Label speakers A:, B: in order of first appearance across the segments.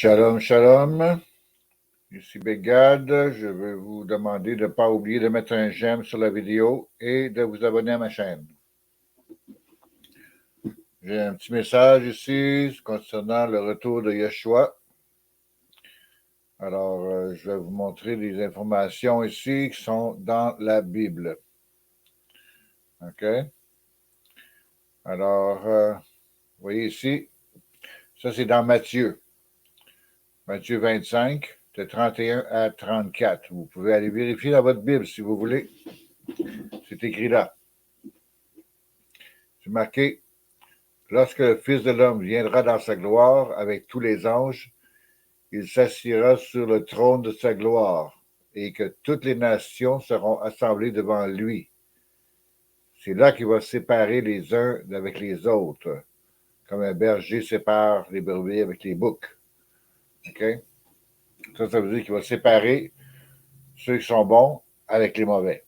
A: Shalom, shalom. Ici Begad. Je veux vous demander de ne pas oublier de mettre un j'aime sur la vidéo et de vous abonner à ma chaîne. J'ai un petit message ici concernant le retour de Yeshua. Alors, je vais vous montrer des informations ici qui sont dans la Bible. OK? Alors, vous voyez ici, ça c'est dans Matthieu. Matthieu 25, de 31 à 34. Vous pouvez aller vérifier dans votre Bible si vous voulez. C'est écrit là. C'est marqué: lorsque le Fils de l'homme viendra dans sa gloire avec tous les anges, il s'assiera sur le trône de sa gloire, et que toutes les nations seront assemblées devant lui. C'est là qu'il va séparer les uns avec les autres, comme un berger sépare les brebis avec les boucs. OK? Ça veut dire qu'il va séparer ceux qui sont bons avec les mauvais.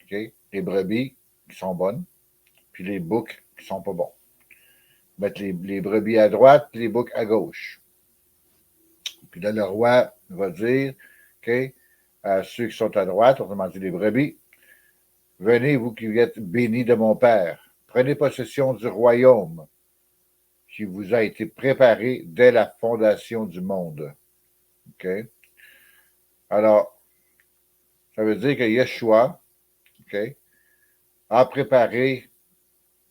A: OK? Les brebis qui sont bonnes, puis les boucs qui sont pas bons. Mettre les brebis à droite, puis les boucs à gauche. Puis là, le roi va dire, OK, à ceux qui sont à droite, autrement dit les brebis, venez, vous qui êtes bénis de mon Père, prenez possession du royaume qui vous a été préparé dès la fondation du monde. OK? Alors, ça veut dire que Yeshua, OK, a préparé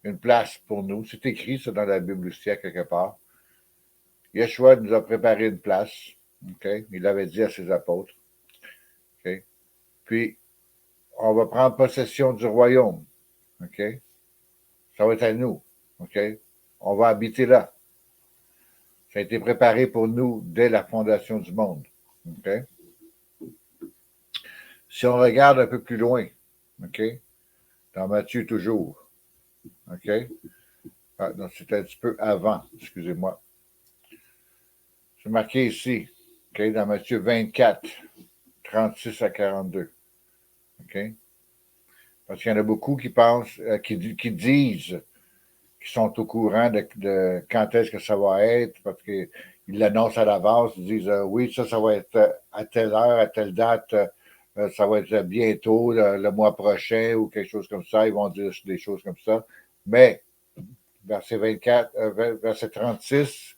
A: une place pour nous. C'est écrit ça dans la Bible aussi, à quelque part. Yeshua nous a préparé une place. OK? Il l'avait dit à ses apôtres. OK? Puis, on va prendre possession du royaume. OK? Ça va être à nous. OK? On va habiter là. Ça a été préparé pour nous dès la fondation du monde. OK? Si on regarde un peu plus loin, OK? Dans Matthieu toujours. OK? Ah, non, c'était un petit peu avant, excusez-moi. C'est marqué ici, OK? Dans Matthieu 24, 36 à 42. OK? Parce qu'il y en a beaucoup qui pensent, qui disent qui sont au courant de quand est-ce que ça va être, parce qu'ils l'annoncent à l'avance, ils disent oui, ça va être à telle heure, à telle date, ça va être bientôt, le mois prochain, ou quelque chose comme ça. Ils vont dire des choses comme ça. Mais, verset 24, verset 36,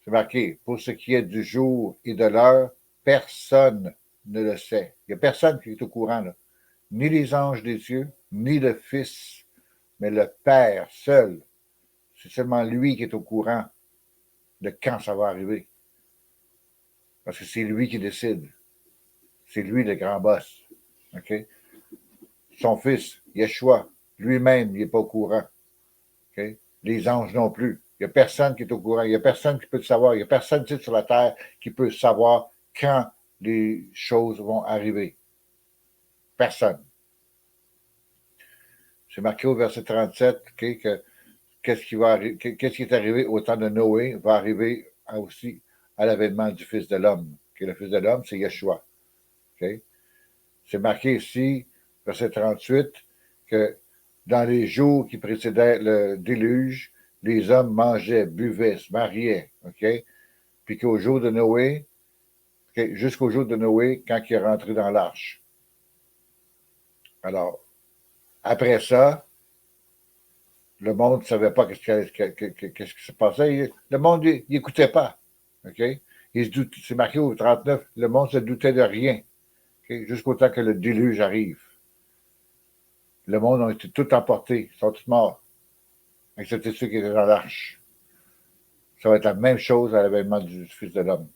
A: c'est marqué: pour ce qui est du jour et de l'heure, personne ne le sait. Il n'y a personne qui est au courant, là. Ni les anges des cieux, ni le Fils, mais le Père seul. C'est seulement lui qui est au courant de quand ça va arriver. Parce que c'est lui qui décide. C'est lui le grand boss. OK? Son fils, Yeshua, lui-même, il n'est pas au courant. OK? Les anges non plus. Il n'y a personne qui est au courant. Il n'y a personne qui peut le savoir. Il n'y a personne sur la terre qui peut savoir quand les choses vont arriver. Personne. C'est marqué au verset 37, OK, que qu'est-ce qui est arrivé au temps de Noé va arriver aussi à l'avènement du Fils de l'homme. Okay? Le Fils de l'homme, c'est Yeshua. Okay? C'est marqué ici, verset 38, que dans les jours qui précédaient le déluge, les hommes mangeaient, buvaient, se mariaient. Okay? Puis qu'au jour de Noé, okay, jusqu'au jour de Noé, quand il est rentré dans l'arche. Alors, après ça, le monde ne savait pas qu'est-ce qui se passait. Le monde, il n'écoutait pas. Okay? C'est marqué au 39, le monde se doutait de rien. Okay? Jusqu'au temps que le déluge arrive. Le monde a été tout emporté. Ils sont tous morts. Excepté ceux qui étaient dans l'arche. Ça va être la même chose à l'avènement du Fils de l'homme.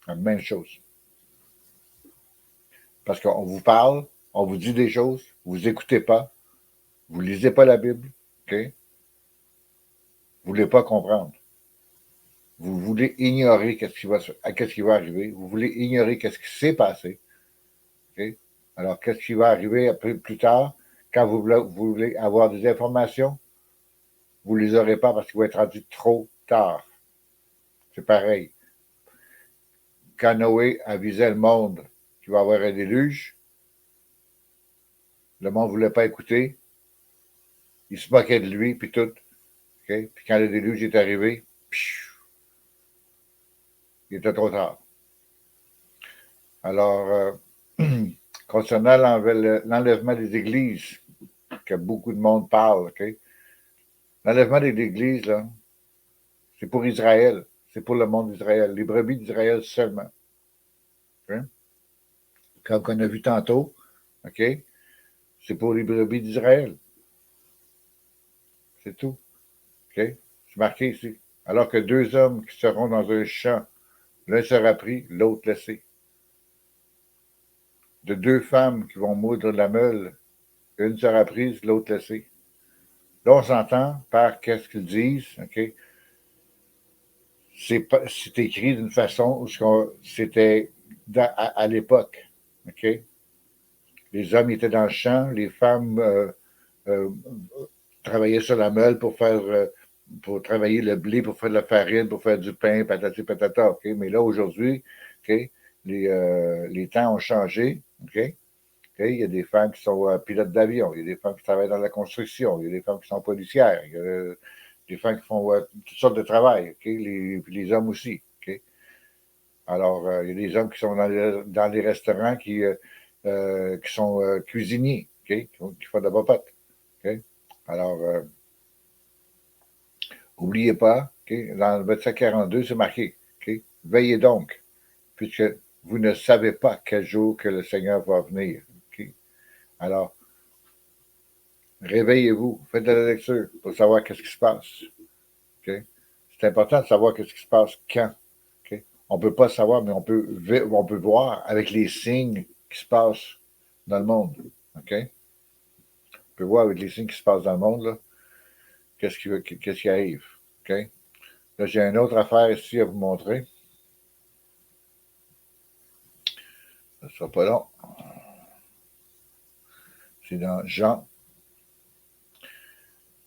A: La même chose. Parce qu'on vous parle, on vous dit des choses, vous n'écoutez pas, vous ne lisez pas la Bible, OK? Vous ne voulez pas comprendre. Vous voulez ignorer qu'est-ce qui va arriver. Vous voulez ignorer qu'est-ce qui s'est passé. OK? Alors, qu'est-ce qui va arriver plus tard, quand vous voulez avoir des informations, vous ne les aurez pas parce qu'il va être rendu trop tard. C'est pareil. Quand Noé avisait le monde qu'il va y avoir un déluge, le monde ne voulait pas écouter. Il se moquait de lui, puis tout. Okay? Puis quand le déluge est arrivé, pfiou, Il était trop tard. Alors, concernant l'enlèvement des églises, que beaucoup de monde parle, OK? L'enlèvement des églises, là, c'est pour Israël. C'est pour le monde d'Israël. Les brebis d'Israël seulement. OK? Comme on a vu tantôt, OK? C'est pour les brebis d'Israël. C'est tout. OK? C'est marqué ici. Alors que deux hommes qui seront dans un champ, l'un sera pris, l'autre laissé. De deux femmes qui vont moudre la meule, une sera prise, l'autre laissée. Là, on s'entend par qu'est-ce qu'ils disent, OK? C'est écrit d'une façon où c'était à l'époque, OK? Les hommes étaient dans le champ, les femmes euh, travaillaient sur la meule pour travailler le blé, pour faire de la farine, pour faire du pain, patati patata, OK? Mais là, aujourd'hui, OK, les temps ont changé, OK? Okay? Il y a des femmes qui sont pilotes d'avion, il y a des femmes qui travaillent dans la construction, il y a des femmes qui sont policières, il y a des femmes qui font toutes sortes de travail, okay? Les hommes aussi. Okay? Alors, il y a des hommes qui sont dans les restaurants qui sont cuisiniers, okay? Qui font de la popote. Okay? Alors, n'oubliez pas, okay? Dans le verset 42, c'est marqué, okay? Veillez donc, puisque vous ne savez pas quel jour que le Seigneur va venir. Okay? Alors, réveillez-vous, faites de la lecture pour savoir qu'est-ce qui se passe. Okay? C'est important de savoir qu'est-ce qui se passe quand. Okay? On ne peut pas savoir, mais on peut voir avec les signes qui se passent dans le monde. Okay? On peut voir avec les signes qui se passent dans le monde, qu'est-ce qui arrive. Okay? Là, j'ai une autre affaire ici à vous montrer. Ça ne sera pas long. C'est dans Jean.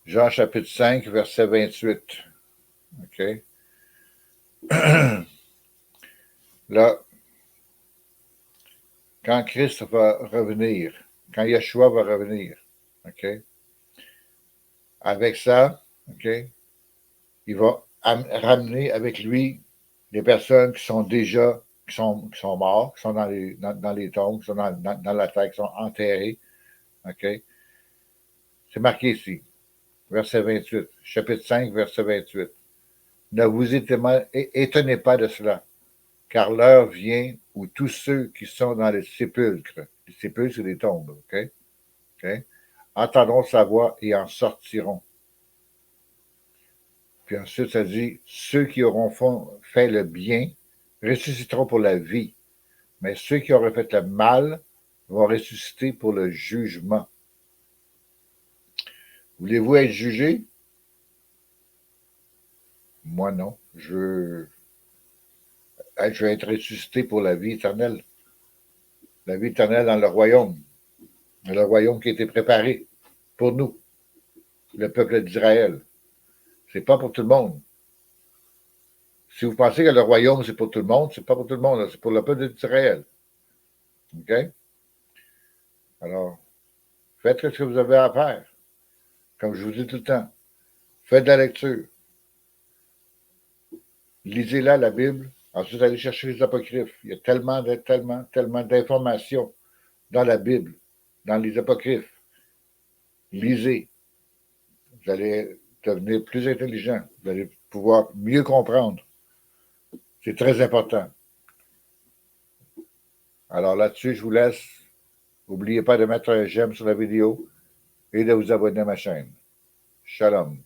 A: Jean chapitre 5, verset 28. OK? Là, quand Christ va revenir, quand Yeshua va revenir, OK? Avec ça, OK? Il va ramener avec lui les personnes qui sont déjà, qui sont morts, qui sont dans les tombes, qui sont dans la terre, qui sont enterrés, OK? C'est marqué ici, verset 28, chapitre 5, verset 28. Ne vous étonnez pas de cela, car l'heure vient où tous ceux qui sont dans les sépulcres c'est des tombes, OK? OK? Entendront sa voix et en sortiront. Puis ensuite, ça dit, ceux qui auront fait le bien ressusciteront pour la vie, mais ceux qui auraient fait le mal vont ressusciter pour le jugement. Voulez-vous être jugé? Moi, non. Je veux être ressuscité pour la vie éternelle. La vie éternelle dans le royaume. Le royaume qui a été préparé pour nous, le peuple d'Israël. C'est pas pour tout le monde. Si vous pensez que le royaume, c'est pour tout le monde, c'est pas pour tout le monde, c'est pour le peuple d'Israël. OK? Alors, faites ce que vous avez à faire. Comme je vous dis tout le temps. Faites de la lecture. Lisez-la, la Bible. Ensuite, allez chercher les apocryphes. Il y a tellement d'informations dans la Bible, dans les apocryphes. Lisez. Vous allez devenir plus intelligent. Vous allez pouvoir mieux comprendre. C'est très important. Alors là-dessus, je vous laisse. N'oubliez pas de mettre un j'aime sur la vidéo et de vous abonner à ma chaîne. Shalom.